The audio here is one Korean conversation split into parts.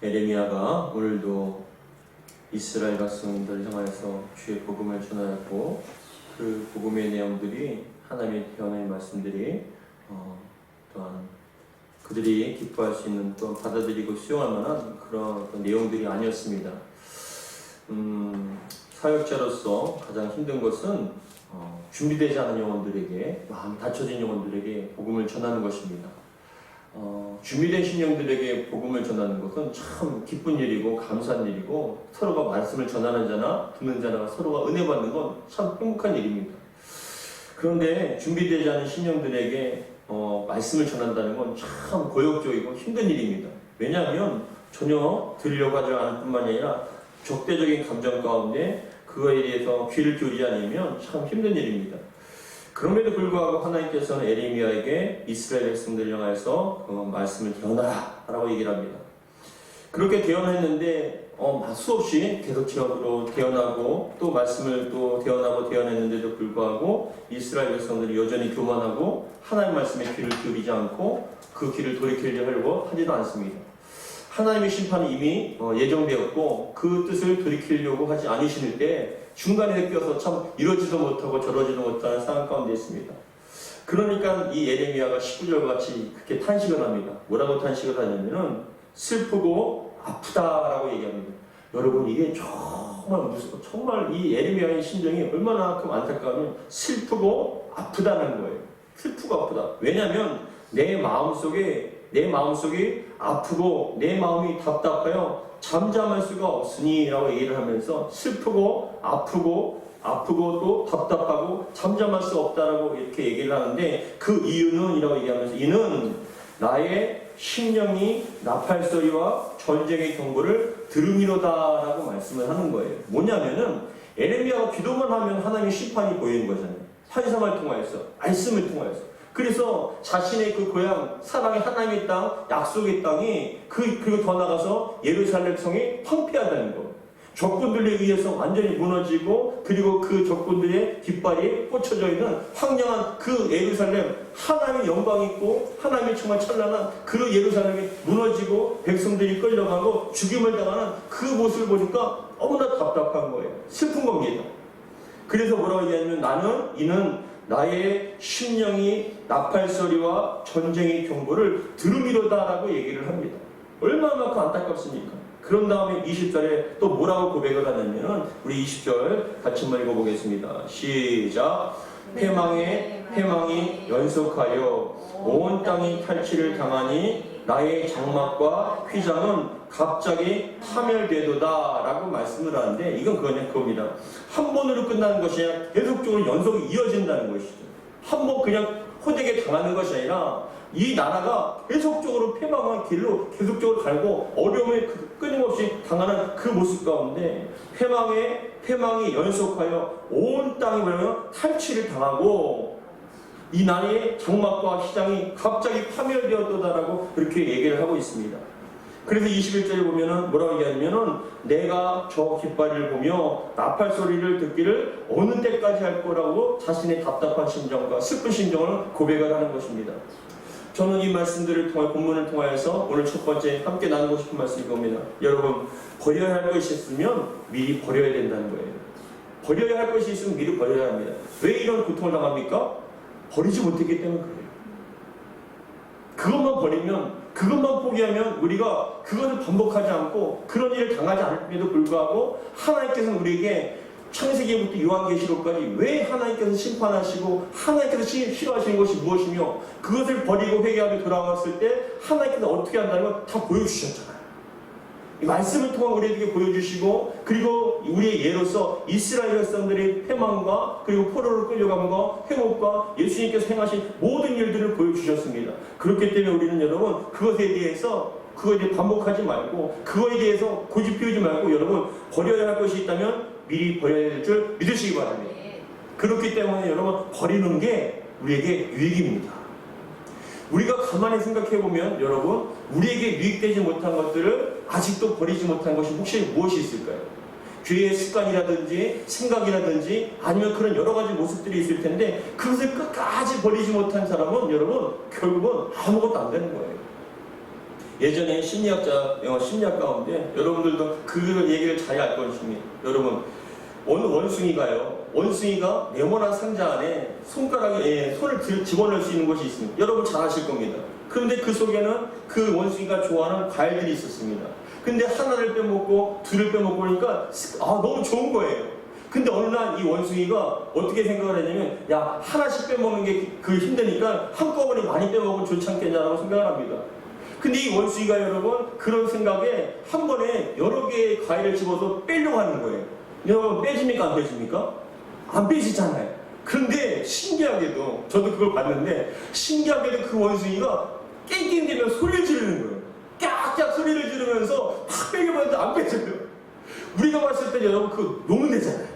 에레미야가 오늘도 이스라엘 백성들 향하여서 주의 복음을 전하였고, 그 복음의 내용들이 하나님의 대언의 말씀들이 또한 그들이 기뻐할 수 있는, 또 받아들이고 수용할 만한 그런 어떤 내용들이 아니었습니다. 사역자로서 가장 힘든 것은 준비되지 않은 영혼들에게, 마음이 닫혀진 영혼들에게 복음을 전하는 것입니다. 준비된 신령들에게 복음을 전하는 것은 참 기쁜 일이고 감사한 일이고, 서로가 말씀을 전하는 자나 듣는 자나 서로가 은혜 받는 건 참 행복한 일입니다. 그런데 준비되지 않은 신령들에게 말씀을 전한다는 건 참 고역적이고 힘든 일입니다. 왜냐하면 전혀 들으려고 하지 않을 뿐만 아니라 적대적인 감정 가운데 그거에 대해서 귀를 기울이지 않으면 참 힘든 일입니다. 그럼에도 불구하고 하나님께서는 에레미야에게 이스라엘 백성들을 향해서 말씀을 대언하라 라고 얘기를 합니다. 그렇게 대언했는데 수없이 계속적으로 대언하고 또 말씀을 또 대언했는데도 불구하고 이스라엘 백성들이 여전히 교만하고 하나님 말씀에 귀를 기울이지 않고 그 귀를 돌이키려고 하지도 않습니다. 하나님의 심판이 이미 예정되었고 그 뜻을 돌이키려고 하지 않으실 때 중간에 껴서 참 이러지도 못하고 저러지도 못하는 상황 가운데 있습니다. 그러니까 이 에레미야가 19절 같이 그렇게 탄식을 합니다. 뭐라고 탄식을 하냐면은 슬프고 아프다라고 얘기합니다. 여러분, 이게 정말 이 에레미야의 심정이 얼마나 안타까우면 슬프고 아프다는 거예요. 슬프고 아프다. 왜냐하면 내 마음속이 아프고 내 마음이 답답하여 잠잠할 수가 없으니 라고 얘기를 하면서 슬프고 아프고 또 답답하고 잠잠할 수 없다라고 이렇게 얘기를 하는데, 그 이유는 이라고 얘기하면서 이는 나의 심령이 나팔소리와 전쟁의 경보를 들음이로다 라고 말씀을 하는 거예요. 뭐냐면은 에레미야가 기도만 하면 하나님의 심판이 보이는 거잖아요. 환상을 통하여서, 말씀을 통하여서. 그래서 자신의 그 고향, 사랑의 하나님의 땅, 약속의 땅이 그리고 더 나가서 예루살렘 성이 황폐하다는 거. 적군들에 의해서 완전히 무너지고, 그리고 그 적군들의 깃발이 꽂혀져 있는 황량한 그 예루살렘, 하나님의 영광이 있고 하나님의 정말 찬란한 그 예루살렘이 무너지고 백성들이 끌려가고 죽임을 당하는 그 모습을 보니까 너무나 답답한 거예요. 슬픈 겁니다. 그래서 뭐라고 얘기하냐면 이는 나의 심령이 나팔소리와 전쟁의 경보를 들음이로다라고 얘기를 합니다. 얼마만큼 안타깝습니까? 그런 다음에 20절에 또 뭐라고 고백을 하냐면, 우리 20절 같이 한번 읽어보겠습니다. 시작. 패망이 연속하여 온 땅이 탈취를 당하니 나의 장막과 휘장은 갑자기 파멸되도다 라고 말씀을 하는데, 이건 그겁니다. 한 번으로 끝나는 것이 아니라 계속적으로 연속이 이어진다는 것이죠. 한 번 그냥 호되게 당하는 것이 아니라 이 나라가 계속적으로 패망한 길로 계속적으로 갈고 어려움에 끊임없이 당하는 그 모습 가운데 패망이 연속하여 온 땅이 뭐냐면 탈취를 당하고 이 나라의 장막과 시장이 갑자기 파멸되었도다라고 그렇게 얘기를 하고 있습니다. 그래서 21절에 보면은 뭐라고 얘기하냐면은 내가 저 깃발을 보며 나팔 소리를 듣기를 어느 때까지 할 거라고 자신의 답답한 심정과 슬픈 심정을 고백을 하는 것입니다. 저는 이 말씀들을 통해 본문을 통하여서 오늘 첫 번째 함께 나누고 싶은 말씀이 겁니다. 여러분, 버려야 할 것이 있으면 미리 버려야 된다는 거예요. 버려야 할 것이 있으면 미리 버려야 합니다. 왜 이런 고통을 당합니까? 버리지 못했기 때문에 그래요. 그것만 포기하면 우리가 그것을 반복하지 않고 그런 일을 당하지 않음에도 불구하고 하나님께서는 우리에게 창세기부터 요한계시록까지 왜 하나님께서 심판하시고 하나님께서 싫어하시는 것이 무엇이며 그것을 버리고 회개하며 돌아왔을 때 하나님께서 어떻게 한다는 걸 다 보여주셨잖아요. 이 말씀을 통해 우리에게 보여주시고, 그리고 우리의 예로서 이스라엘 백성들의 패망과 그리고 포로로 끌려감과 회복과 예수님께서 행하신 모든 일들을 보여주셨습니다. 그렇기 때문에 우리는 여러분 그것에 대해 반복하지 말고, 그거에 대해서 고집 피우지 말고, 여러분 버려야 할 것이 있다면 미리 버려야 될 줄 믿으시기 바랍니다. 그렇기 때문에 여러분 버리는 게 우리에게 유익입니다. 우리가 가만히 생각해보면 여러분, 우리에게 유익되지 못한 것들을 아직도 버리지 못한 것이 혹시 무엇이 있을까요? 죄의 습관이라든지 생각이라든지 아니면 그런 여러 가지 모습들이 있을 텐데, 그것을 끝까지 버리지 못한 사람은 여러분 결국은 아무것도 안 되는 거예요. 예전에 심리학 가운데 여러분들도 그 얘기를 잘 알 것입니다. 여러분, 어느 원숭이가 네모난 상자 안에 손가락에 손을 집어넣을 수 있는 곳이 있습니다. 여러분 잘 아실 겁니다. 그런데 그 속에는 그 원숭이가 좋아하는 과일들이 있었습니다. 근데 하나를 빼먹고 둘을 빼먹고 그러니까 너무 좋은 거예요. 근데 어느 날 이 원숭이가 어떻게 생각을 했냐면, 야, 하나씩 빼먹는 게 힘드니까 한꺼번에 많이 빼먹으면 좋지 않겠냐라고 생각을 합니다. 근데 이 원숭이가 여러분 그런 생각에 한 번에 여러 개의 과일을 집어서 빼려고 하는 거예요. 여러분 빼집니까 안 빼집니까? 안 빼지잖아요. 그런데 신기하게도 저도 그걸 봤는데, 신기하게도 그 원숭이가 깽깽대며 소리를 지르는 거예요. 깍깍 소리를 지르면서 팍 빼려고 하는데 안 빼져요. 우리가 봤을 때 여러분 그 놓으면 되잖아요.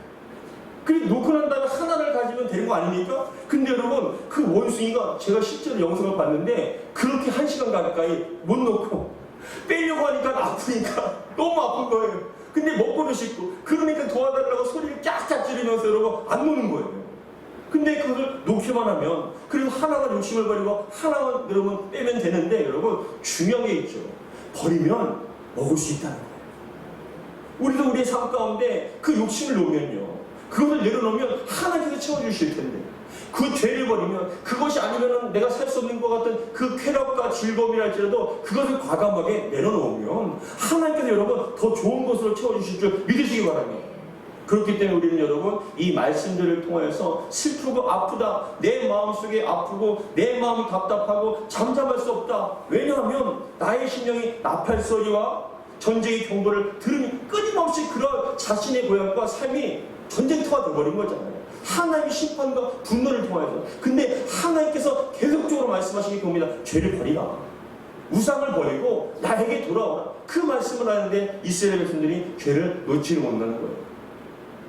그리고 놓고 난 다음에 하나를 가지면 되는 거 아닙니까? 근데 여러분 그 원숭이가, 제가 실제로 영상을 봤는데 그렇게 1시간 가까이 못 놓고 빼려고 하니까 아프니까 너무 아픈 거예요. 근데 먹고도 싶고, 그러니까 도와달라고 소리를 쫙쫙 지르면서 여러분 안 노는 거예요. 근데 그걸 놓기만 하면, 그리고 하나만 욕심을 버리고 하나만 여러분 빼면 되는데, 여러분 중요한 게 있죠. 버리면 먹을 수 있다는 거예요. 우리도 우리의 삶 가운데 그 욕심을 놓으면요, 그것을 내려놓으면 하나님께서 채워주실 텐데, 그 죄를 버리면, 그것이 아니면 내가 살 수 없는 것 같은 그 쾌락과 즐거움이랄지라도 그것을 과감하게 내려놓으면 하나님께서 여러분 더 좋은 것으로 채워주실 줄 믿으시기 바랍니다. 그렇기 때문에 우리는 여러분 이 말씀들을 통하여서 슬프고 아프다, 내 마음속에 아프고 내 마음이 답답하고 잠잠할 수 없다. 왜냐하면 나의 심령이 나팔소리와 전쟁의 경보를 들으니 끊임없이 그런 자신의 고향과 삶이 전쟁터가 되어버린 거잖아요. 하나님의 심판과 분노를 통하여서. 근데 하나님께서 계속적으로 말씀하시기 봅니다. 죄를 버리라, 우상을 버리고 나에게 돌아오라. 그 말씀을 하는데 이스라엘 백성들이 죄를 놓지를 못하는 거예요.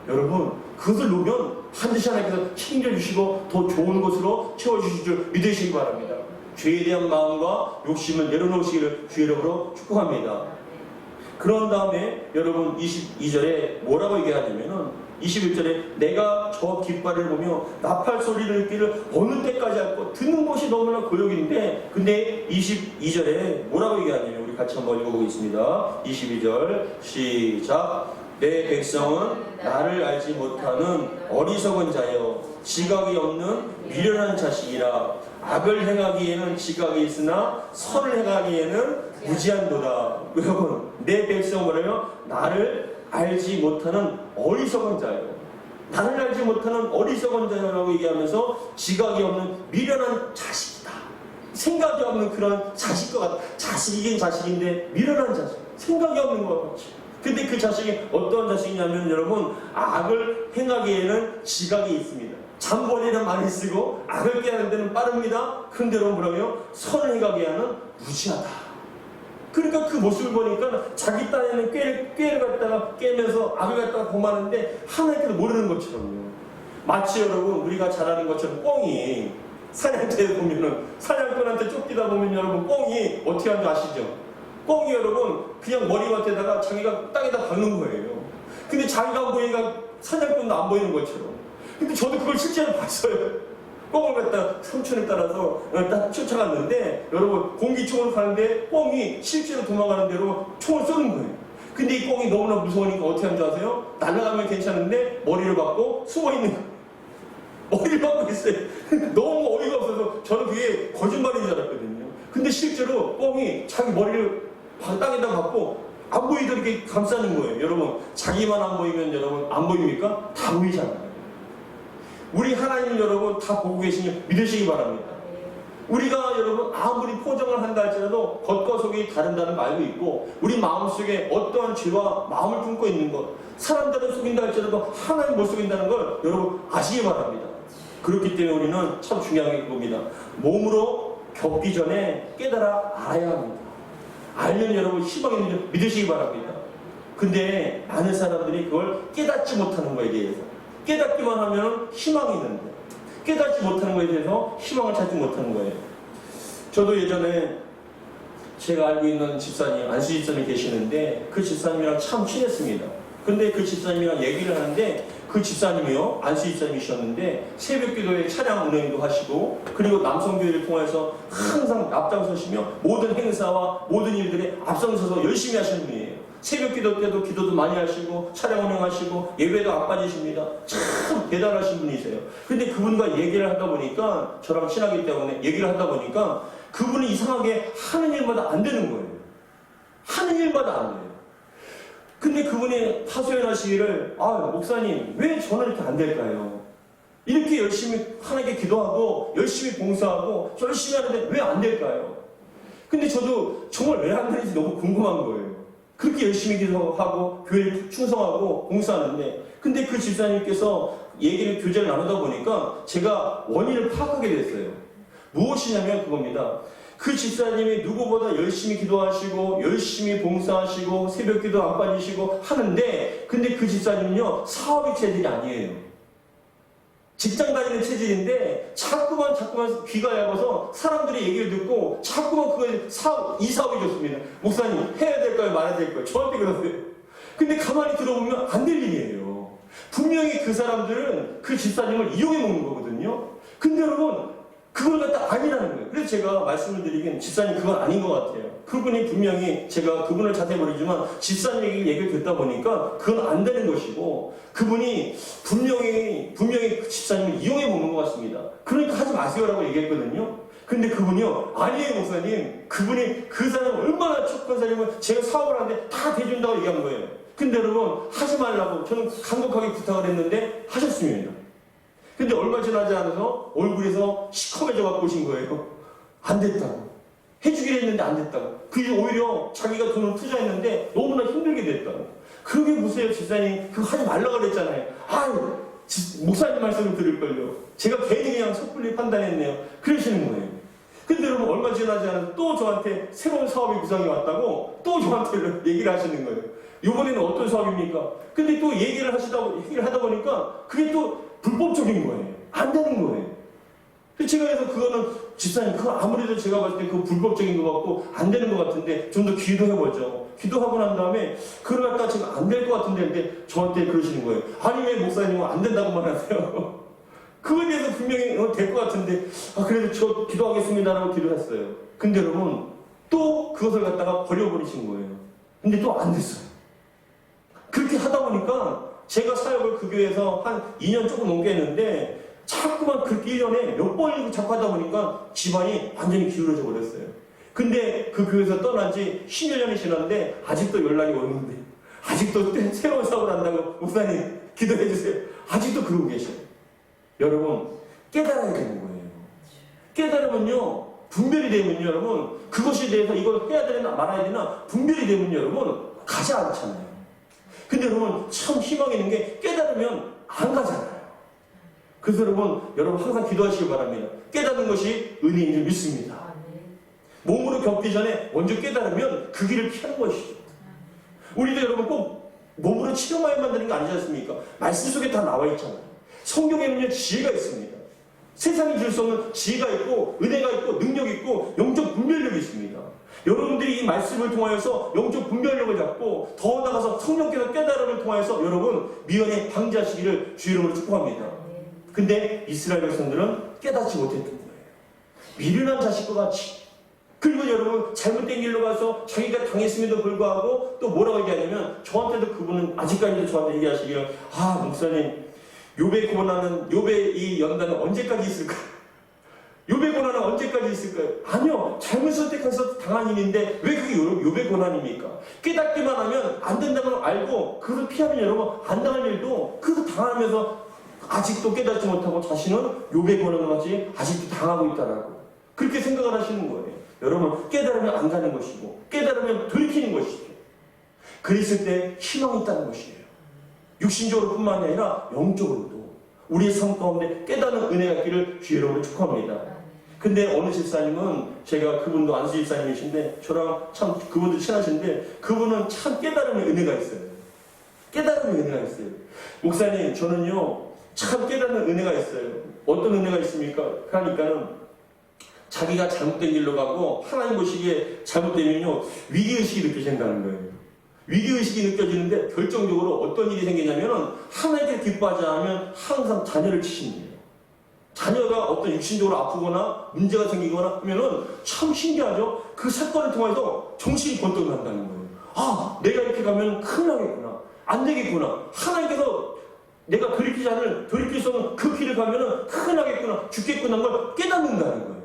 여러분 그것을 놓으면 반드시 하나님께서 책임져 주시고 더 좋은 것으로 채워주실 줄 믿으시기 바랍니다. 죄에 대한 마음과 욕심을 내려놓으시기를 주의 이름으로 축복합니다. 그런 다음에 여러분 22절에 뭐라고 얘기하냐면은, 21절에 내가 저 깃발을 보며 나팔 소리를 듣기를 어느 때까지 할고, 듣는 것이 너무나 고역인데, 근데 22절에 뭐라고 얘기하냐면, 우리 같이 한번 읽어보겠습니다. 22절 시작. 내 백성은 나를 알지 못하는 어리석은 자여, 지각이 없는 미련한 자식이라. 악을 행하기에는 지각이 있으나 선을 행하기에는 무지한도다. 여러분 내 백성은 뭐라며? 나를 알지 못하는 어리석은 자예요. 나를 알지 못하는 어리석은 자라고 얘기하면서 지각이 없는 미련한 자식이다. 생각이 없는 그런 자식과 같아. 자식이긴 자식인데 미련한 자식, 생각이 없는 것 같지. 근데 그 자식이 어떤 자식이냐면 여러분, 악을 행하기에는 지각이 있습니다. 잠버리는 많이 쓰고 악을 깨는 데는 빠릅니다. 그런데 여러분 뭐라고요? 선을 행하게 하는 무지하다. 그러니까 그 모습을 보니까 자기 딴에는 꾀를 갖다가 깨면서 악을 갖다가 범하는데 하나님께서 모르는 것처럼요. 마치 여러분 우리가 잘 아는 것처럼 꿩이 사냥터에 보면은, 사냥꾼한테 쫓기다 보면 여러분 꿩이 어떻게 하는지 아시죠? 꿩이 여러분 그냥 머리맡에다가 자기가 땅에다 박는 거예요. 근데 자기가 안 보이니까 사냥꾼도 안 보이는 것처럼. 근데 저도 그걸 실제로 봤어요. 꿩을 갖다 삼촌에 따라서 딱 쫓아갔는데 여러분 공기총을 가는데 꿩이 실제로 도망가는 대로 총을 쏘는 거예요. 근데 이 꿩이 너무나 무서우니까 어떻게 하는 줄 아세요? 날아가면 괜찮은데 머리를 박고 숨어있는 거예요. 머리를 박고 있어요. 너무 어이가 없어서 저는 그게 거짓말인 줄 알았거든요. 근데 실제로 꿩이 자기 머리를 땅에다 박고 안 보이도록 감싸는 거예요. 여러분 자기만 안 보이면 여러분 안 보입니까? 다 보이잖아요. 우리 하나님 여러분 다 보고 계시니 믿으시기 바랍니다. 우리가 여러분 아무리 포장을 한다 할지라도 겉과 속이 다른다는 거 알고 있고, 우리 마음속에 어떠한 죄와 마음을 품고 있는 것, 사람들은 속인다 할지라도 하나님 못 속인다는 걸 여러분 아시기 바랍니다. 그렇기 때문에 우리는 참 중요한 게 그겁니다. 몸으로 겪기 전에 깨달아 알아야 합니다. 알면 여러분 희망이 있는 줄 믿으시기 바랍니다. 근데 많은 사람들이 그걸 깨닫지 못하는 거에 대해서, 깨닫기만 하면 희망이 있는데 깨닫지 못하는 것에 대해서 희망을 찾지 못하는 거예요. 저도 예전에 제가 알고 있는 집사님, 안수 집사님이 계시는데 그 집사님이랑 참 친했습니다. 근데 그 집사님이랑 얘기를 하는데 그 집사님이요, 안수 집사님이셨는데 새벽 기도에 차량 운행도 하시고 그리고 남성교회를 통해서 항상 앞장서시며 모든 행사와 모든 일들에 앞장서서 열심히 하시는 분이에요. 새벽 기도 때도 기도도 많이 하시고 차량 운행하시고 예배도 안 빠지십니다. 참 대단하신 분이세요. 근데 그분과 얘기를 하다 보니까 저랑 친하기 때문에 얘기를 하다 보니까 그분이 이상하게 하는 일마다 안 되는 거예요. 하는 일마다 안 돼요. 근데 그분이 하소연하시기를 목사님 왜 저는 이렇게 안 될까요? 이렇게 열심히 하나님께 기도하고 열심히 봉사하고 열심히 하는데 왜 안 될까요? 근데 저도 정말 왜 안 되는지 너무 궁금한 거예요. 그렇게 열심히 기도하고 교회에 충성하고 봉사하는데 근데 그 집사님께서 교제를 나누다 보니까 제가 원인을 파악하게 됐어요. 무엇이냐면 그겁니다. 그 집사님이 누구보다 열심히 기도하시고 열심히 봉사하시고 새벽 기도 안 빠지시고 하는데 근데 그 집사님은요 사업의 체질이 아니에요. 직장 다니는 체질인데 자꾸만 귀가 얇아서 사람들이 얘기를 듣고 자꾸만 이 사업이 좋습니다. 목사님 해야 될까요 말아야 될까요? 저한테 그러세요. 근데 가만히 들어보면 안 될 일이에요. 분명히 그 사람들은 그 집사님을 이용해 먹는 거거든요. 근데 여러분 그걸 갖다 아니라는 거예요. 그래서 제가 말씀을 드리긴 집사님 그건 아닌 것 같아요. 그분이 분명히 제가 그분을 자세히 모르지만 집사님 얘기를 듣다 보니까 그건 안 되는 것이고 그분이 분명히 그 집사님을 이용해 먹는 것 같습니다. 그러니까 하지 마세요라고 얘기했거든요. 근데 그분이요 아니에요 목사님. 그분이 그 사람 얼마나 착한 사람이면 제가 사업을 하는데 다 대준다고 얘기한 거예요. 근데 여러분 하지 말라고 저는 간곡하게 부탁을 했는데 하셨습니다. 근데 얼마 지나지 않아서 얼굴에서 시커매져 갖고 오신 거예요. 안 됐다고. 해주기로 했는데 안 됐다고. 그게 오히려 자기가 돈을 투자했는데 너무나 힘들게 됐다고. 그러게 보세요 집사님 그거 하지 말라고 그랬잖아요. 목사님 말씀을 들을걸요. 제가 괜히 그냥 섣불리 판단했네요. 그러시는 거예요. 근데 여러분 얼마 지나지 않아서 또 저한테 새로운 사업의 구상이 왔다고 또 저한테 얘기를 하시는 거예요. 이번에는 어떤 사업입니까? 근데 또 얘기를 하다 보니까 그게 또 불법적인 거예요. 안 되는 거예요. 제가 그래서 그거는 집사님 그거 아무래도 제가 봤을 때 그거 불법적인 것 같고 안 되는 것 같은데 좀 더 기도해보죠. 기도하고 난 다음에 그걸 갖다 지금 안 될 것 같은데 근데 저한테 그러시는 거예요. 아니 왜 목사님은 안 된다고만 하세요? 그거에 대해서 분명히 될 것 같은데 그래도 저 기도하겠습니다라고 기도했어요. 근데 여러분 또 그것을 갖다가 버려버리신 거예요. 근데 또 안 됐어요. 그렇게 하다 보니까 제가 사역을 그 교회에서 한 2년 조금 넘게 했는데 자꾸만 그렇게 1년에 몇 번이고 자꾸 하다 보니까 집안이 완전히 기울어져 버렸어요. 근데 그 교회에서 떠난 지 10여 년이 지났는데 아직도 연락이 오는데 아직도 새로운 사업을 한다고 목사님 기도해 주세요. 아직도 그러고 계셔요. 여러분 깨달아야 되는 거예요. 깨달으면요 분별이 되면요 여러분 그것에 대해서 이걸 해야 되나 말아야 되나 분별이 되면요 여러분 가지 않잖아요. 근데 여러분 참 희망이 있는 게 깨달으면 안 가잖아요. 그래서 여러분 항상 기도하시기 바랍니다. 깨닫는 것이 은혜인 줄 믿습니다. 몸으로 겪기 전에 먼저 깨달으면 그 길을 피하는 것이죠. 우리도 여러분 꼭 몸으로 치료만 되는 거 아니지 않습니까? 말씀 속에 다 나와 있잖아요. 성경에는요 지혜가 있습니다. 세상이 줄 수 없는 지혜가 있고 은혜가 있고 능력이 있고 영적 분별력이 있습니다. 여러분들이 이 말씀을 통하여서 영적 분별력을 잡고 더 나아가서 성령께서 깨달음을 통하여서 여러분 미연에 방지하시기를 주 이름으로 축복합니다. 근데 이스라엘 백성들은 깨닫지 못했던 거예요. 미련한 자식과 같이. 그리고 여러분 잘못된 길로 가서 자기가 당했음에도 불구하고 또 뭐라고 얘기하냐면 저한테도 그분은 아직까지도 저한테 얘기하시기를 목사님 욥의 고난은 욥의 이 연단은 언제까지 있을까? 욥의 고난은 언제까지 있을까요? 아니요. 잘못 선택해서 당한 일인데 왜 그게 욥의 고난입니까? 깨닫기만 하면 안 된다는 걸 알고 그것을 피하면 여러분 안 당할 일도 그거 당하면서 아직도 깨닫지 못하고 자신은 욥의 고난과 같이 아직도 당하고 있다라고 그렇게 생각을 하시는 거예요. 여러분 깨달으면 안 가는 것이고 깨달으면 돌이키는 것이죠. 그랬을 때 희망이 있다는 것이에요. 육신적으로 뿐만 아니라 영적으로도 우리의 삶 가운데 깨닫는 은혜가 있기를 주 여러분을 축복합니다. 근데 어느 집사님은 제가 그분도 안수 집사님이신데 저랑 참 그분도 친하신데 그분은 참 깨달음의 은혜가 있어요. 깨달음의 은혜가 있어요. 목사님 저는요 참 깨닫는 은혜가 있어요. 어떤 은혜가 있습니까? 그러니까는 자기가 잘못된 길로 가고 하나님 보시기에 잘못되면요 위기의식이 느껴진다는 거예요. 위기의식이 느껴지는데 결정적으로 어떤 일이 생기냐면은 하나님께 기뻐하지 않으면 항상 자녀를 치신대요. 자녀가 어떤 육신적으로 아프거나 문제가 생기거나 하면은 참 신기하죠? 그 사건을 통해서 정신이 번뜩 난다는 거예요. 아, 내가 이렇게 가면 큰일 나겠구나. 안 되겠구나. 하나님께서 내가 돌이킬 수 없는 그 길을 가면은 큰일 나겠구나. 죽겠구나. 걸 깨닫는다는 거예요.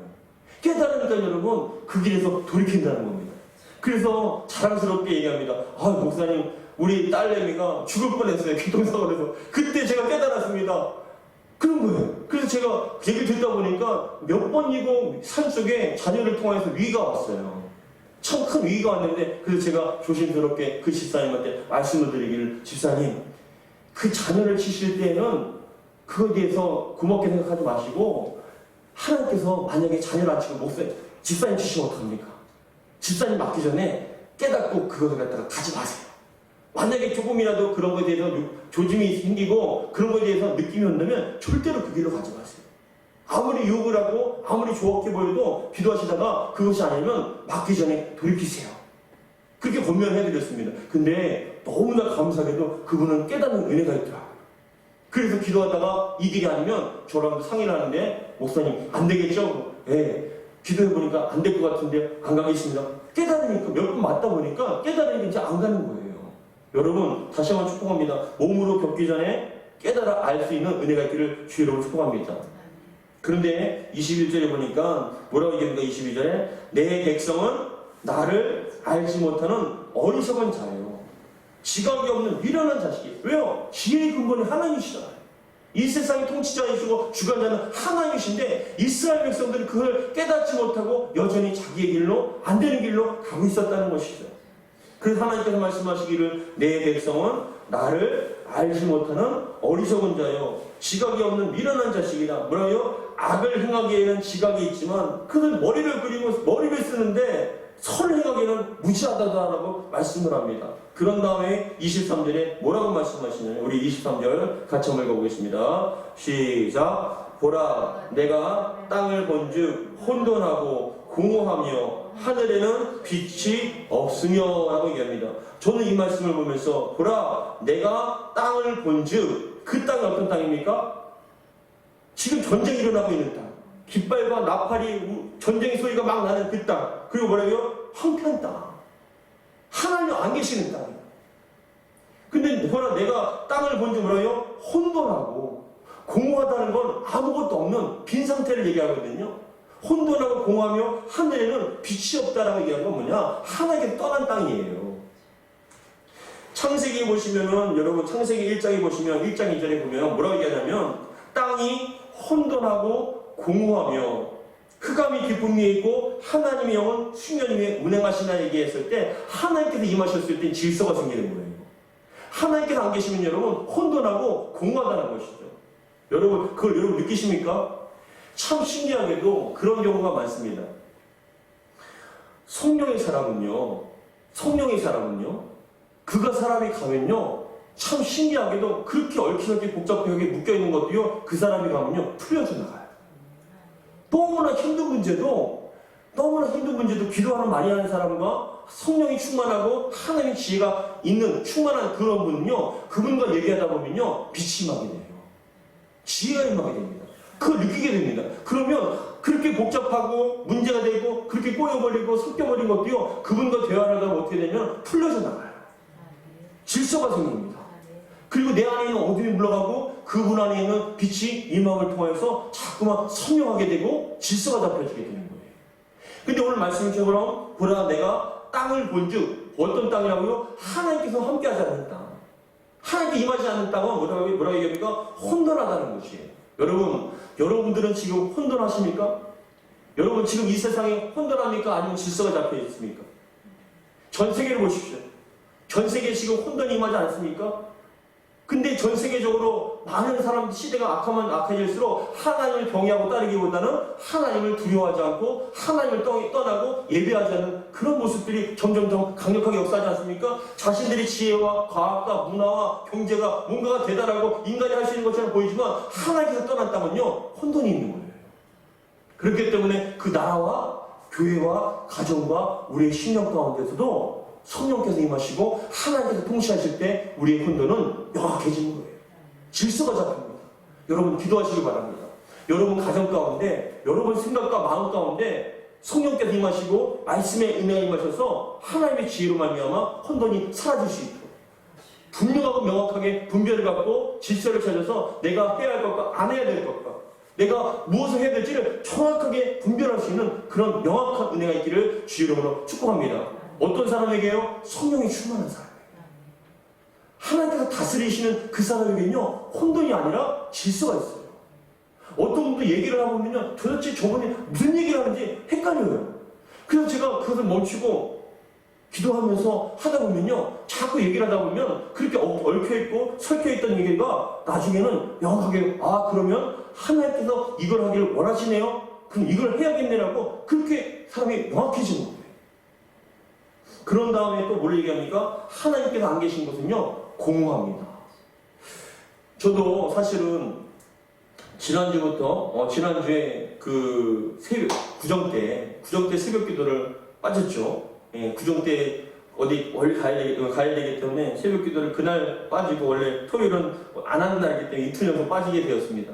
깨달으니까 여러분, 그 길에서 돌이킨다는 겁니다. 그래서 자랑스럽게 얘기합니다. 아, 목사님, 우리 딸내미가 죽을 뻔했어요. 교통사고에서. 그때 제가 깨달았습니다. 그런 거예요. 그래서 제가 얘기를 듣다 보니까 몇 번이고 산속에 자녀를 통해서 위기가 왔어요. 참 큰 위기가 왔는데, 그래서 제가 조심스럽게 그 집사님한테 말씀을 드리기를, 집사님, 그 자녀를 치실 때에는 그거에 대해서 고맙게 생각하지 마시고, 하나님께서 만약에 자녀를 안 치고 집사님 치시면 어떡합니까? 집사님 맞기 전에 깨닫고 그것을 갖다가 가지 마세요. 만약에 조금이라도 그런 거에 대해서 조짐이 생기고 그런 거에 대해서 느낌이 온다면 절대로 그 길로 가지 마세요. 아무리 욕을 하고 아무리 좋게 보여도 기도하시다가 그것이 아니면 맞기 전에 돌이키세요. 그렇게 권면해드렸습니다. 근데 너무나 감사하게도 그분은 깨닫는 은혜가 있더라고요. 그래서 기도하다가 이 길이 아니면 저랑 상의를 하는데, 목사님 안 되겠죠? 예. 기도해보니까 안 될 것 같은데 안 가겠습니다. 깨달으니까 몇 번 맞다 보니까 깨달으니까 이제 안 가는 거예요. 여러분 다시 한번 축복합니다. 몸으로 겪기 전에 깨달아 알 수 있는 은혜가 있기를 주 여러분 축복합니다. 그런데 21절에 보니까 뭐라고 얘기합니까? 22절에 내 백성은 나를 알지 못하는 어리석은 자예요. 지각이 없는 미련한 자식이에요. 왜요? 지혜의 근본이 하나님이시잖아요. 이 세상의 통치자이시고 주관자는 하나님이신데 이스라엘 백성들은 그걸 깨닫지 못하고 여전히 자기의 길로, 안 되는 길로 가고 있었다는 것이죠. 그래서 하나님께서 말씀하시기를 내 백성은 나를 알지 못하는 어리석은 자요, 지각이 없는 미련한 자식이다. 뭐라고요? 악을 행하기에는 지각이 있지만 그는 머리를 그리고 머리를 쓰는데 선을 행하기에는 무지하다라고 말씀을 합니다. 그런 다음에 23절에 뭐라고 말씀하시냐면, 우리 23절 같이 한번 읽어보겠습니다. 시작. 보라, 내가 땅을 본즉 혼돈하고 공허하며 하늘에는 빛이 없으며 라고 얘기합니다. 저는 이 말씀을 보면서 보라, 내가 땅을 본즉, 그 땅이 어떤 땅입니까? 지금 전쟁이 일어나고 있는 땅, 깃발과 나팔이 전쟁의 소리가 막 나는 그 땅, 그리고 뭐라고요? 황폐한 땅, 하나님 안 계시는 땅이에요. 근데 보라, 내가 땅을 본즉 뭐라고요? 혼돈하고 공허하다는 건 아무것도 없는 빈 상태를 얘기하거든요. 혼돈하고 공허하며 하늘에는 빛이 없다라고 얘기한 건 뭐냐? 하나님께 떠난 땅이에요. 창세기에 보시면은, 여러분 창세기 1장에 보시면 1장 2절에 보면 뭐라고 얘기하냐면, 땅이 혼돈하고 공허하며 흑암이 깊음 위에 있고 하나님의 영은 수면 위에 운행하시나 얘기했을 때, 하나님께서 임하셨을 때 질서가 생기는 거예요. 하나님께서 안 계시면 여러분 혼돈하고 공허하다는 것이죠. 여러분 그걸 여러분 느끼십니까? 참 신기하게도 그런 경우가 많습니다. 성령의 사람은요, 그가 사람이 가면요, 참 신기하게도 그렇게 얽혀있게 복잡하게 묶여있는 것도요, 그 사람이 가면요 풀려져 나가요. 너무나 힘든 문제도 기도하는 많이 하는 사람과 성령이 충만하고 하나님의 지혜가 있는 충만한 그런 분은요, 그분과 얘기하다 보면요 빛이 임하게 돼요. 지혜가 임하게 됩니다. 그걸 느끼게 됩니다. 그러면 그렇게 복잡하고 문제가 되고 그렇게 꼬여버리고 섞여버린 것도요, 그분과 대화를 하다 보면 어떻게 되면 풀려져 나가요. 질서가 생깁니다. 그리고 내 안에 있는 어둠이 물러가고 그분 안에 있는 빛이 임함을 통해서 자꾸만 선명하게 되고 질서가 잡혀지게 되는 거예요. 근데 오늘 말씀처럼 보라, 내가 땅을 본즉, 어떤 땅이라고요? 하나님께서 함께하지 않는 땅, 하나님께 임하지 않는 땅은 뭐라고 얘기합니까? 혼돈하다는 것이에요. 여러분들은 지금 혼돈하십니까? 여러분 지금 이 세상에 혼돈합니까? 아니면 질서가 잡혀 있습니까? 전 세계를 보십시오. 전 세계에 지금 혼돈이 임하지 않습니까? 근데 전 세계적으로 많은 사람, 시대가 악하면 악해질수록 하나님을 경외하고 따르기보다는 하나님을 두려워하지 않고 하나님을 떠나고 예배하지 않는 그런 모습들이 점점 더 강력하게 역사하지 않습니까? 자신들의 지혜와 과학과 문화와 경제가 뭔가가 대단하고 인간이 할 수 있는 것처럼 보이지만 하나님께서 떠난 땅은요 혼돈이 있는 거예요. 그렇기 때문에 그 나라와 교회와 가정과 우리의 신령 가운데서도 성령께서 임하시고 하나님께서 통치하실 때 우리의 혼돈은 명확해지는 거예요. 질서가 잡힙니다. 여러분 기도하시기 바랍니다. 여러분 가정 가운데, 여러분 생각과 마음 가운데 성령께서 임하시고 말씀의 은혜가 임하셔서 하나님의 지혜로 말미암아 혼돈이 사라질 수 있도록 분명하고 명확하게 분별을 갖고 질서를 찾아서 내가 해야 할 것과 안 해야 될 것과 내가 무엇을 해야 될지를 정확하게 분별할 수 있는 그런 명확한 은혜가 있기를 주의 이름으로 축복합니다. 어떤 사람에게요? 성령이 충만한 사람이에요. 하나님께서 다스리시는 그 사람에게는요, 혼돈이 아니라 질서가 있어요. 어떤 분도 얘기를 하면요, 도대체 저분이 무슨 얘기를 하는지 헷갈려요. 그래서 제가 그것을 멈추고 기도하면서 하다 보면요, 자꾸 얘기를 하다 보면 그렇게 얽혀있고 설켜있던 얘기가 나중에는 명확하게, 아, 그러면 하나님께서 이걸 하기를 원하시네요? 그럼 이걸 해야겠네라고 그렇게 사람이 명확해지는 거예요. 그런 다음에 또 뭘 얘기합니까? 하나님께서 안 계신 것은요, 공허합니다. 저도 사실은 지난주에 그 구정 때 새벽 기도를 빠졌죠. 예, 구정 때 어디 원래 가야 되기 때문에 새벽 기도를 그날 빠지고 원래 토요일은 안 하는 날이기 때문에 이틀 연속 빠지게 되었습니다.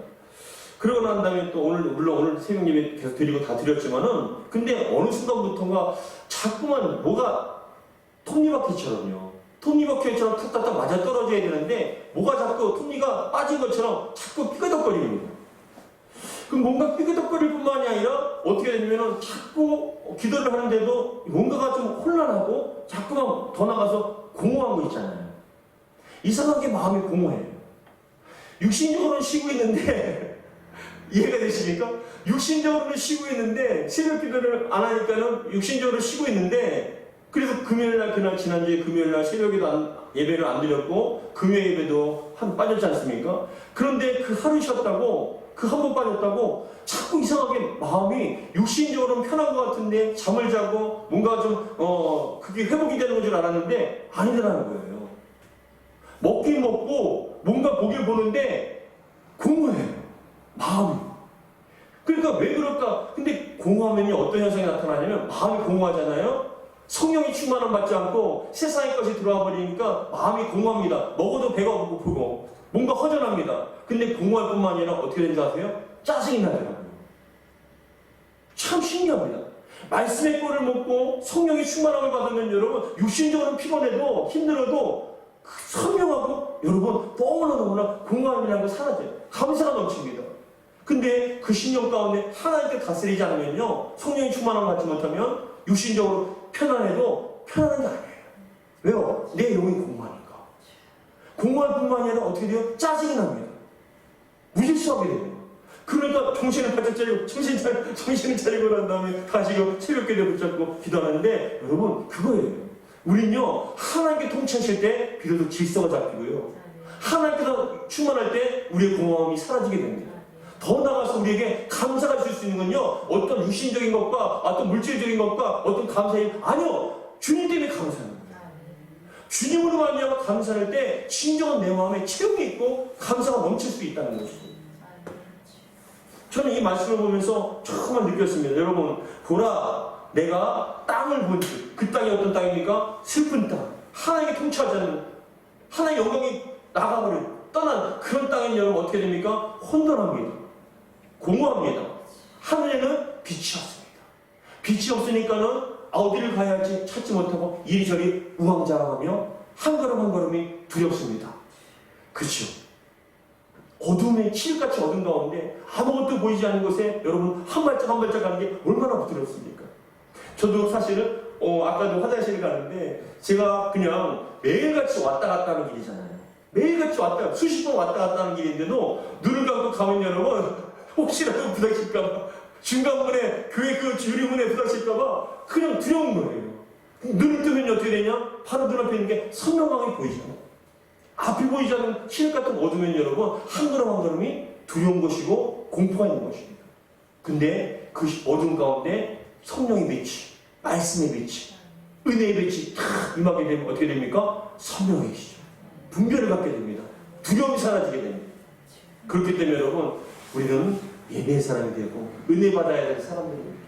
그러고 난 다음에 또 물론 오늘 새벽 예배 계속 드리고 다 드렸지만은 근데 어느 순간부터가 자꾸만 뭐가 톱니바퀴처럼 탁탁탁 맞아 떨어져야 되는데 뭐가 자꾸 톱니가 빠진 것처럼 자꾸 삐그덕거립니다. 그럼 뭔가 삐그덕거릴 뿐만이 아니라 어떻게 되냐면은 자꾸 기도를 하는데도 뭔가가 좀 혼란하고 자꾸만 더 나가서 공허한 거 있잖아요. 이상하게 마음이 공허해요. 육신적으로는 쉬고 있는데 이해가 되십니까? 육신적으로는 쉬고 있는데 새벽 기도를 안 하니까는 육신적으로 쉬고 있는데 그래서 금요일날 그날 지난주에 금요일날 새벽에도 예배를 안 드렸고 금요 예배도 빠졌지 않습니까? 그런데 그 하루 쉬었다고 그 한 번 빠졌다고 자꾸 이상하게 마음이 육신적으로는 편한 것 같은데 잠을 자고 뭔가 좀 그게 회복이 되는 줄 알았는데 아니더라는 거예요. 먹긴 먹고 뭔가 보길 보는데 공허해요. 마음이. 그러니까 왜 그럴까? 근데 공허하면요 어떤 현상이 나타나냐면 마음이 공허하잖아요. 성령이 충만함 받지 않고 세상의 것이 들어와 버리니까 마음이 공허합니다. 먹어도 배가 고프고 뭔가 허전합니다. 근데 공허할 뿐만 아니라 어떻게 되는지 아세요? 짜증이 나더라고요. 참 신기합니다. 말씀의 꼴을 먹고 성령의 충만함을 받으면 여러분 육신적으로 피곤해도 힘들어도 선명하고 여러분 너무나 공허함이라는 거 사라져요. 감사가 넘칩니다. 근데 그 신령 가운데 하나님께 다스리지 않으면요 성령의 충만함을 받지 못하면 육신적으로 편안해도 편안한 게 아니에요. 왜요? 내 영이 공허하니까. 공허할 뿐만 아니라 어떻게 돼요? 짜증이 납니다. 무질서하게 돼요. 그러니까 정신을 바짝 차리고 정신을 차리고 난 다음에 다시 새벽 기도에 붙잡고 기도하는데 여러분 그거예요. 우린요 하나님께 통치하실 때 비로소 질서가 잡히고요. 하나님께서 충만할 때 우리의 공허함이 사라지게 됩니다. 더 나아가서 우리에게 감사가 있을 수 있는 건요 어떤 육신적인 것과 어떤 물질적인 것과 어떤 감사이 아니요 주님 때문에 감사합니다. 주님으로 말미암아 감사할 때 진정한 내 마음에 체험이 있고 감사가 넘칠 수 있다는 것입니다. 저는 이 말씀을 보면서 정말 느꼈습니다. 여러분 보라 내가 땅을 본즉 그 땅이 어떤 땅입니까? 슬픈 땅. 하나님께 통치하지 않는 하나님의 영광이 나가버린 떠난 그런 땅인 여러분 어떻게 됩니까? 혼돈합니다. 공허합니다. 하늘에는 빛이 없습니다. 빛이 없으니까는 어디를 가야 할지 찾지 못하고 이리저리 우왕좌왕하며 한 걸음 한 걸음이 두렵습니다. 그렇죠? 어둠의 칠흑같이 어둠 가운데 아무것도 보이지 않는 곳에 여러분 한 발짝 한 발짝 가는 게 얼마나 부드럽습니까? 저도 사실은 아까도 화장실 가는데 제가 그냥 매일같이 왔다 갔다 하는 길이잖아요. 매일같이 수십 번 왔다 갔다 하는 길인데도 눈을 감고 가면 여러분 혹시라도 부닥칠까봐 중간문에 교회 그 유리문에 부닥칠까봐 그냥 두려운 거예요. 눈을 뜨면 어떻게 되냐? 바로 눈앞에 있는 게 선명하게 보이잖아요. 앞이 보이지 않는 칠흑 같은 어둠엔 여러분 한 걸음 한 걸음이 두려운 것이고 공포가 있는 것입니다. 근데 그 어둠 가운데 성령의 빛이, 말씀의 빛이, 은혜의 빛이 탁 임하게 되면 어떻게 됩니까? 선명해지죠. 분별을 갖게 됩니다. 두려움이 사라지게 됩니다. 그렇기 때문에 여러분 우리는 예배의 사람이 되고 은혜 받아야 될 사람들입니다.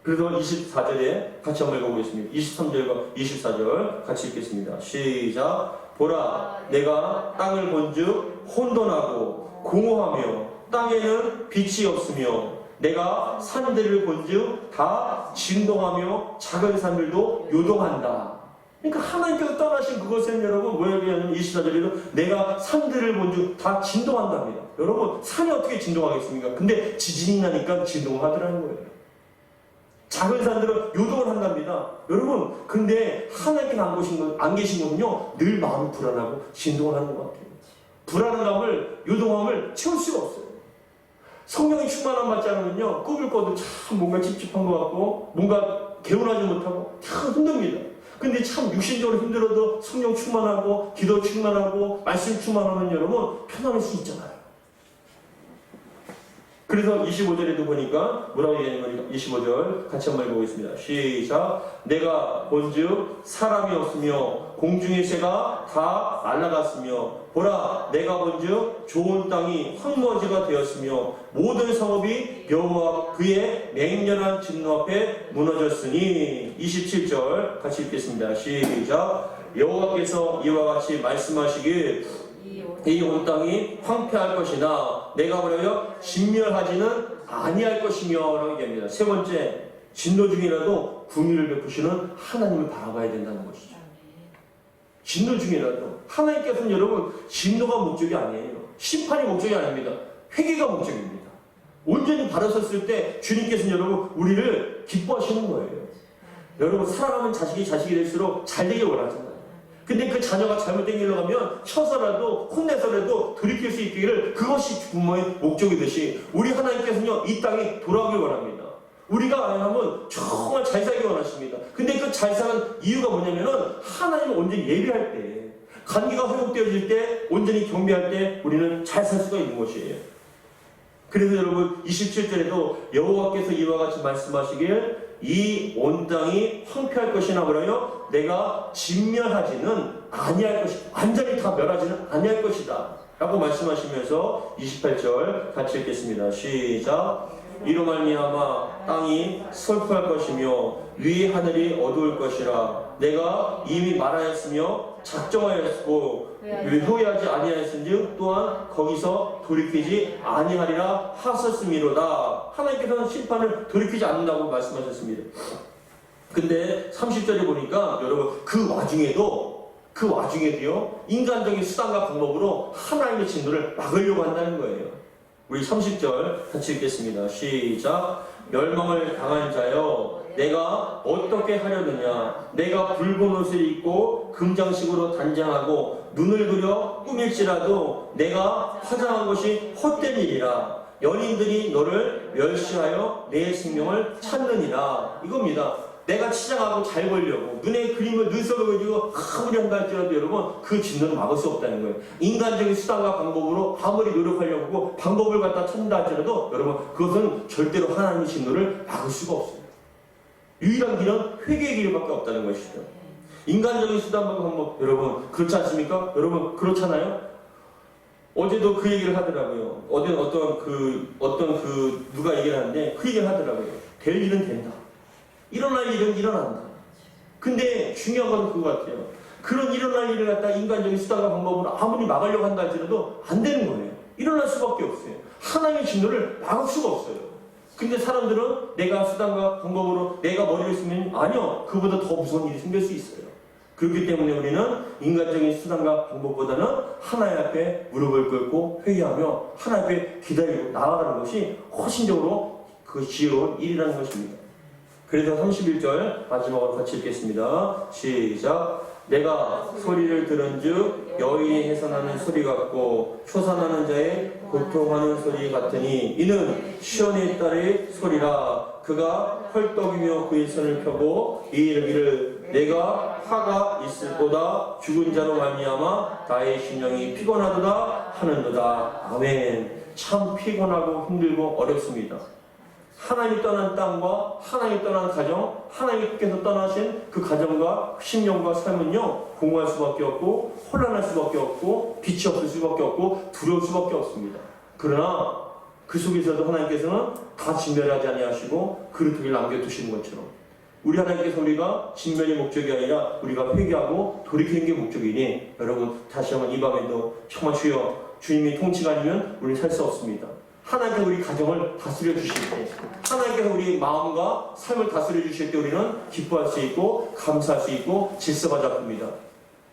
그래서 24절에 같이 한번 읽어보겠습니다. 23절과 24절 같이 읽겠습니다. 시작. 보라, 내가 땅을 본즉 혼돈하고 공허하며 땅에는 빛이 없으며 내가 산들을 본즉 다 진동하며 작은 산들도 요동한다. 그러니까 하나님께서 떠나신 그것은 여러분 뭐라고 하냐면 24절에도 내가 산들을 본즉 다 진동한답니다. 여러분 산이 어떻게 진동하겠습니까? 근데 지진이 나니까 진동하더라는 거예요. 작은 산들은 요동을 한답니다. 여러분 근데 하나님께서 안 계신 건요 늘 마음이 불안하고 진동을 하는 것 같아요. 불안감을 요동함을 채울 수가 없어요. 성령의 충만함 받지 않으면요 꿈을 꿔도 참 뭔가 찝찝한 것 같고 뭔가 개운하지 못하고 참 힘듭니다. 근데 참 육신적으로 힘들어도 성령 충만하고 기도 충만하고 말씀 충만하면 여러분 편안할 수 있잖아요. 그래서 25절에도 보니까 뭐라고 얘기하냐면 25절 같이 한번 읽어보겠습니다. 시작. 내가 본즉 사람이 없으며 공중의 새가 다 날아갔으며 보라 내가 본즉 좋은 땅이 황무지가 되었으며 모든 성읍이 여호와 그의 맹렬한 진노 앞에 무너졌으니 27절 같이 읽겠습니다. 시작. 여호와께서 이와 같이 말씀하시길 이 온 땅이 황폐할 것이나 내가 뭐라고요? 진멸하지는 아니할 것이며 라고 얘기합니다. 세 번째, 진노 중이라도 긍휼을 베푸시는 하나님을 바라봐야 된다는 것이죠. 진노 중이라도 하나님께서는 여러분 진노가 목적이 아니에요. 심판이 목적이 아닙니다. 회개가 목적입니다. 온전히 바라섰을 때 주님께서는 여러분 우리를 기뻐하시는 거예요. 여러분 사랑하는 자식이 될수록 잘 되길 원하잖아요. 근데 그 자녀가 잘못된 길로 가면 쳐서라도 혼내서라도 돌이킬 수 있기를 그것이 부모의 목적이듯이 우리 하나님께서는요 이 땅에 돌아오길 원합니다. 우리가 하면 정말 잘 살기 원하십니다. 근데 그 잘 사는 이유가 뭐냐면은 하나님을 온전히 예배할 때 관계가 회복되어질 때 온전히 경배할 때 우리는 잘 살 수가 있는 것이에요. 그래서 여러분 27절에도 여호와께서 이와 같이 말씀하시길 이 온 땅이 황폐할 것이나 뭐라요? 내가 진멸하지는 아니할 것이다. 완전히 다 멸하지는 아니할 것이다. 라고 말씀하시면서 28절 같이 읽겠습니다. 시작. 이로 말미암아 땅이 슬퍼할 것이며 위의 하늘이 어두울 것이라. 내가 이미 말하였으며 작정하였고 후회하지 아니하였은즉 또한 거기서 돌이키지 아니하리라 하셨음이로다. 하나님께서는 심판을 돌이키지 않는다고 말씀하셨습니다. 근데 30절에 보니까 여러분 그 와중에도요 인간적인 수단과 방법으로 하나님의 진노를 막으려고 한다는 거예요. 우리 30절 같이 읽겠습니다. 시작. 멸망을 당한 자여 내가 어떻게 하려느냐. 내가 붉은 옷을 입고 금장식으로 단장하고 눈을 그려 꾸밀지라도 내가 화장한 것이 헛된 일이라. 연인들이 너를 멸시하여 내 생명을 찾느니라. 이겁니다. 내가 치장하고 잘 보려고 눈에 그림을 눈썹을 그리고 아무리 한다 할지라도 여러분 그 진노를 막을 수 없다는 거예요. 인간적인 수단과 방법으로 아무리 노력하려고 하고 방법을 갖다 찾는다 할지라도 여러분 그것은 절대로 하나님의 진노를 막을 수가 없어요. 유일한 길은 회개의 길밖에 없다는 것이죠. 인간적인 수단과 방법 여러분 그렇지 않습니까? 여러분 그렇잖아요? 어제도 그 얘기를 하더라고요. 어떤 누가 얘기를 하는데 그 얘기를 하더라고요. 될 일은 된다. 일어날 일은 일어난다. 근데 중요한 건 그거 같아요. 그런 일어날 일을 갖다 인간적인 수단과 방법으로 아무리 막으려고 한다 할지라도 안 되는 거예요. 일어날 수밖에 없어요. 하나님의 진노를 막을 수가 없어요. 근데 사람들은 내가 수단과 방법으로 내가 머리를 쓰면 아니요. 그보다 더 무서운 일이 생길 수 있어요. 그렇기 때문에 우리는 인간적인 수단과 방법보다는 하나님 앞에 무릎을 꿇고 회개하며 하나님 앞에 기다리고 나아가는 것이 훨씬적으로 그 지혜로운 일이라는 것입니다. 그래서 31절 마지막으로 같이 읽겠습니다. 시작. 내가 소리를 들은즉 여인이 해산하는 소리 같고 초산하는 자의 고통하는 소리 같으니 이는 시온의 딸의 소리라. 그가 헐떡이며 그의 손을 펴고 이르기를 내가 화가 있을보다 죽은 자로 말미암아 나의 심령이 피곤하도다 하는도다. 아멘. 참 피곤하고 힘들고 어렵습니다. 하나님이 떠난 땅과 하나님이 떠난 가정, 하나님께서 떠나신 그 가정과 심령과 삶은요 공허할 수밖에 없고 혼란할 수밖에 없고 빛이 없을 수밖에 없고 두려울 수밖에 없습니다. 그러나 그 속에서도 하나님께서는 다 진멸하지 아니하시고 그릇을 남겨두시는 것처럼 우리 하나님께서 우리가 진멸이 목적이 아니라 우리가 회개하고 돌이키는 게 목적이니 여러분 다시 한번 이 밤에도 정말 주여 주님이 통치가 아니면 우리는 살 수 없습니다. 하나님께서 우리 가정을 다스려 주실 때 하나님께서 우리 마음과 삶을 다스려 주실 때 우리는 기뻐할 수 있고 감사할 수 있고 질서가 잡힙니다.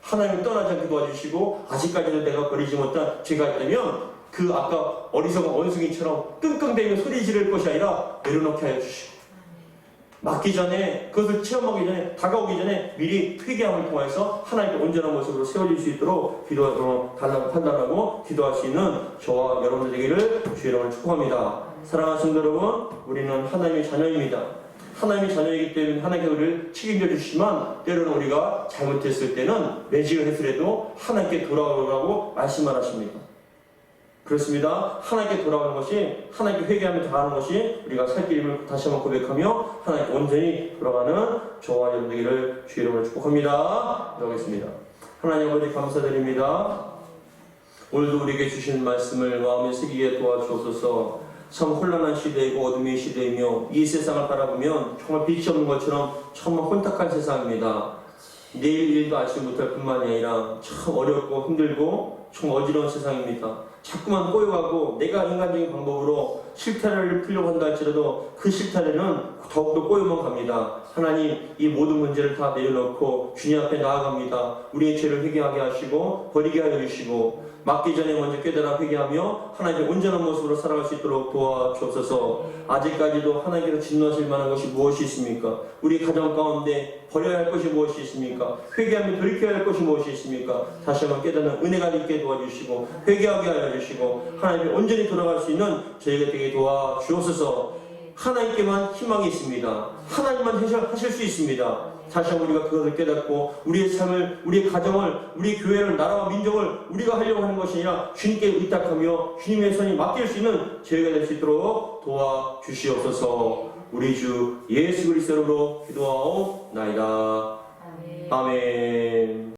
하나님을 떠나지 않게 도와주시고 아직까지도 내가 버리지 못한 죄가 있다면 그 아까 어리석은 원숭이처럼 끙끙대며 소리 지를 것이 아니라 내려놓게 하여 주시고 맞기 전에 그것을 체험하기 전에 다가오기 전에 미리 회개함을 통해서 하나님께 온전한 모습으로 세워질 수 있도록 기도하도록 판단하고 기도할 수 있는 저와 여러분들 되기를 주의 이름으로 축복합니다. 사랑하는 성도 여러분, 우리는 하나님의 자녀입니다. 하나님의 자녀이기 때문에 하나님께 우리를 책임져 주시지만 때로는 우리가 잘못했을 때는 매직을 했으라도 하나님께 돌아오라고 말씀을 하십니다. 그렇습니다. 하나님께 돌아오는 것이 하나님께 회개하며 다하는 것이 우리가 살 길임을 다시 한번 고백하며 하나님께 온전히 돌아가는 저와 여러분 되기를 주의 이름으로 축복합니다. 기도하겠습니다. 하나님 아버지 감사드립니다. 오늘도 우리에게 주신 말씀을 마음에 새기게 도와주옵소서. 참 혼란한 시대이고 어둠의 시대이며 이 세상을 바라보면 정말 빛이 없는 것처럼 정말 혼탁한 세상입니다. 내일 일도 알지 못할 뿐만이 아니라 참 어렵고 힘들고 정말 어지러운 세상입니다. 자꾸만 꼬여가고 내가 인간적인 방법으로 실타래를 풀려고 한다 할지라도 그 실타래는 더욱더 꼬여만 갑니다. 하나님 이 모든 문제를 다 내려놓고 주님 앞에 나아갑니다. 우리의 죄를 회개하게 하시고 버리게 하여 주시고 맞기 전에 먼저 깨달아 회개하며 하나님의 온전한 모습으로 살아갈 수 있도록 도와주옵소서. 아직까지도 하나님께서 진노하실 만한 것이 무엇이 있습니까? 우리 가정 가운데 버려야 할 것이 무엇이 있습니까? 회개하며 돌이켜야 할 것이 무엇이 있습니까? 다시 한번 깨닫는 은혜가 있게 도와주시고 회개하게 하여 주시고 하나님께 온전히 돌아갈 수 있는 저희가 되게 도와주옵소서. 하나님께만 희망이 있습니다. 하나님만 하실 수 있습니다. 다시 한번 우리가 그것을 깨닫고 우리의 삶을, 우리의 가정을, 우리 교회를, 나라와 민족을 우리가 하려고 하는 것이 아니라 주님께 의탁하며 주님의 손이 맡길 수 있는 저희가 될 수 있도록 도와주시옵소서. 우리 주 예수 그리스도로 기도하옵나이다. 아멘.